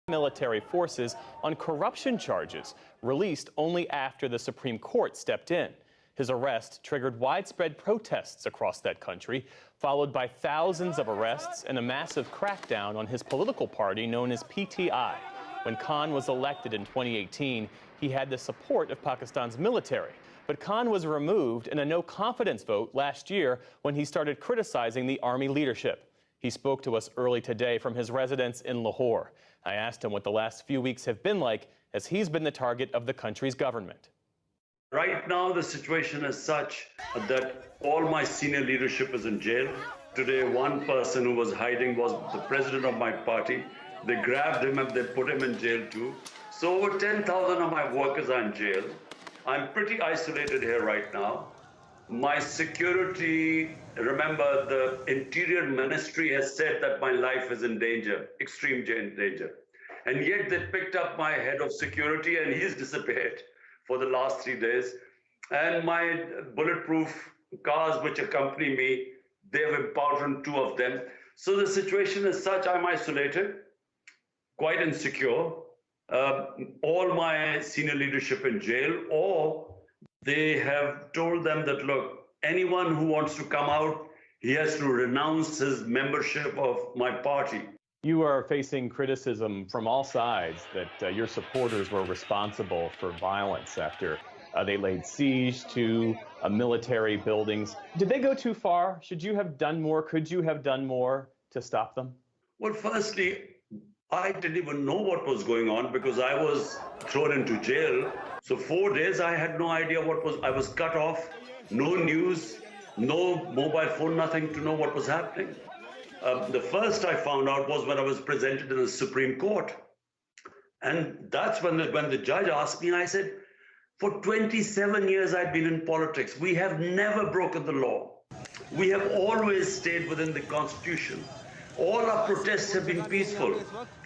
military forces on corruption charges, released only after the Supreme Court stepped in. His arrest triggered widespread protests across that country, followed by thousands of arrests and a massive crackdown on his political party known as PTI. When Khan was elected in 2018, he had the support of Pakistan's military. But Khan was removed in a no-confidence vote last year when he started criticizing the army leadership. He spoke to us early today from his residence in Lahore. I asked him what the last few weeks have been like, as he's been the target of the country's government. Right now, the situation is such that all my senior leadership is in jail. Today, one person who was hiding was the president of my party. They grabbed him and they put him in jail too. So over 10,000 of my workers are in jail. I'm pretty isolated here right now. My security, remember, the Interior Ministry has said that my life is in danger, extreme danger. And yet they picked up my head of security and he's disappeared for the last 3 days. And my bulletproof cars which accompany me, they have impounded 2 of them. So the situation is such, I'm isolated, quite insecure. All my senior leadership in jail, or they have told them that, look, anyone who wants to come out, he has to renounce his membership of my party. You are facing criticism from all sides that your supporters were responsible for violence after they laid siege to military buildings. Did they go too far? Should you have done more? Could you have done more to stop them? Well, firstly, I didn't even know what was going on because I was thrown into jail. So 4 days, I had no idea I was cut off, no news, no mobile phone, nothing to know what was happening. The first I found out was when I was presented in the Supreme Court. And that's when the judge asked me, I said, for 27 years I've been in politics. We have never broken the law. We have always stayed within the Constitution. All our protests have been peaceful,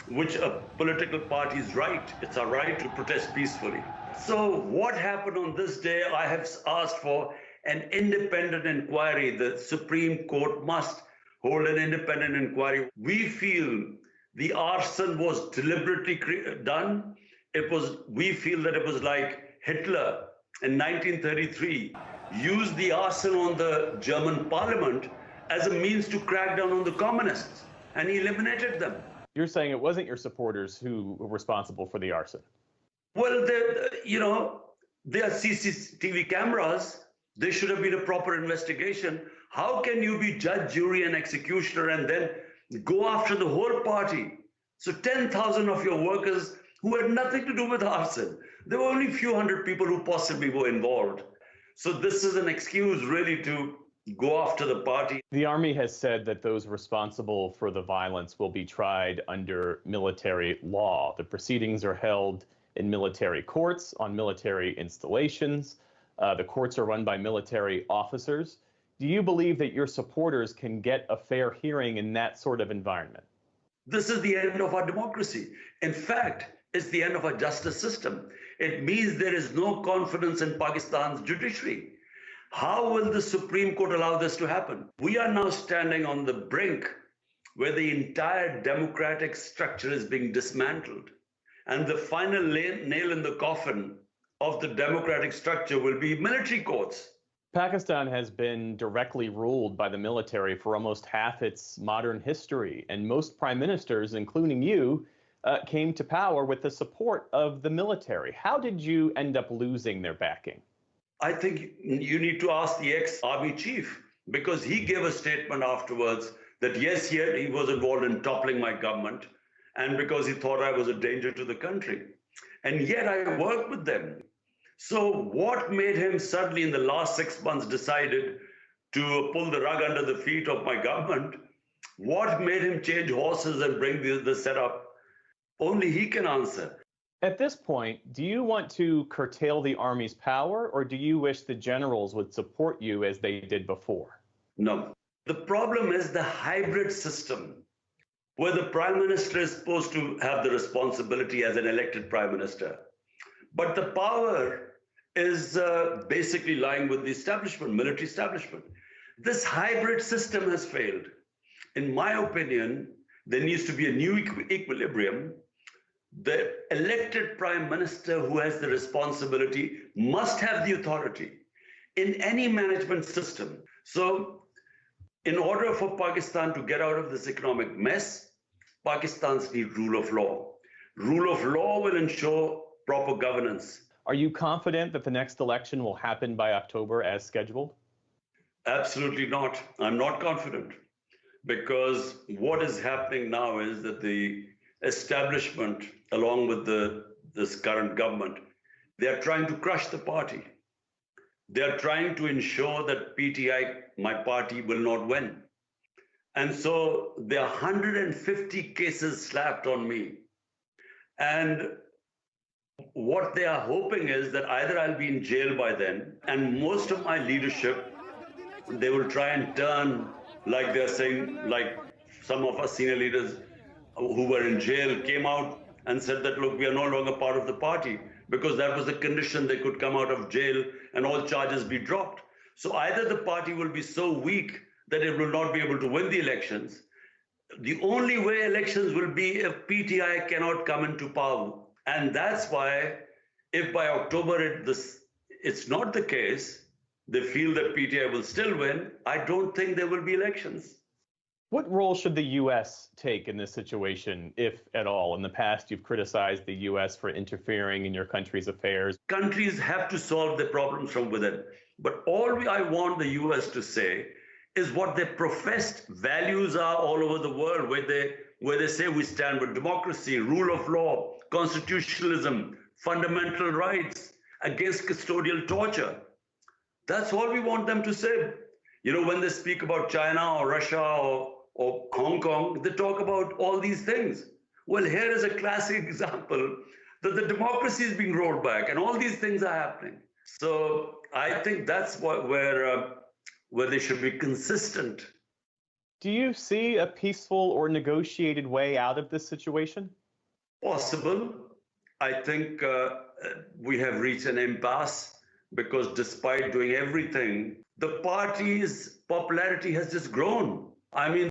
which a political party is right. It's our right to protest peacefully. So what happened on this day? I have asked for an independent inquiry. The Supreme Court must hold an independent inquiry. We feel the arson was deliberately done. We feel that it was like Hitler in 1933 used the arson on the German parliament as a means to crack down on the communists, and he eliminated them. You're saying it wasn't your supporters who were responsible for the arson? Well, there are CCTV cameras. There should have been a proper investigation. How can you be judge, jury, and executioner and then go after the whole party? So 10,000 of your workers who had nothing to do with arson. There were only a few hundred people who possibly were involved. So this is an excuse really to go after the party. The Army has said that those responsible for the violence will be tried under military law. The proceedings are held in military courts, on military installations. The courts are run by military officers. Do you believe that your supporters can get a fair hearing in that sort of environment? This is the end of our democracy. In fact, it's the end of our justice system. It means there is no confidence in Pakistan's judiciary. How will the Supreme Court allow this to happen? We are now standing on the brink where the entire democratic structure is being dismantled. And the final nail in the coffin of the democratic structure will be military courts. Pakistan has been directly ruled by the military for almost half its modern history, and most prime ministers, including you, came to power with the support of the military. How did you end up losing their backing? I think you need to ask the ex-army chief, because he gave a statement afterwards that yes, he was involved in toppling my government, and because he thought I was a danger to the country. And yet I worked with them. So what made him suddenly in the last 6 months decided to pull the rug under the feet of my government? What made him change horses and bring the setup? Only he can answer. At this point, do you want to curtail the Army's power, or do you wish the generals would support you as they did before? No. The problem is the hybrid system, where the Prime Minister is supposed to have the responsibility as an elected Prime Minister. But the power is basically lying with the establishment, military establishment. This hybrid system has failed. In my opinion, there needs to be a new equilibrium The elected prime minister who has the responsibility must have the authority in any management system. So, in order for Pakistan to get out of this economic mess, Pakistan's need rule of law. Rule of law will ensure proper governance. Are you confident that the next election will happen by October as scheduled? Absolutely not. I'm not confident, because what is happening now is that the establishment, along with this current government, they are trying to crush the party. They are trying to ensure that PTI, my party, will not win. And so there are 150 cases slapped on me. And what they are hoping is that either I'll be in jail by then, and most of my leadership, they will try and turn, like they're saying, like some of our senior leaders who were in jail came out and said that, look, we are no longer part of the party, because that was the condition they could come out of jail and all charges be dropped. So either the party will be so weak that it will not be able to win the elections. The only way elections will be if PTI cannot come into power. And that's why, if by October it's not the case, they feel that PTI will still win, I don't think there will be elections. What role should the U.S. take in this situation, if at all? In the past, you've criticized the U.S. for interfering in your country's affairs. Countries have to solve their problems from within. But all I want the U.S. to say is what their professed values are all over the world, where they say we stand with democracy, rule of law, constitutionalism, fundamental rights, against custodial torture. That's all we want them to say. You know, when they speak about China or Russia or Hong Kong, they talk about all these things. Well, here is a classic example that the democracy is being rolled back and all these things are happening. So I think that's where they should be consistent. Do you see a peaceful or negotiated way out of this situation? Possible. I think we have reached an impasse, because despite doing everything, the party's popularity has just grown. I mean,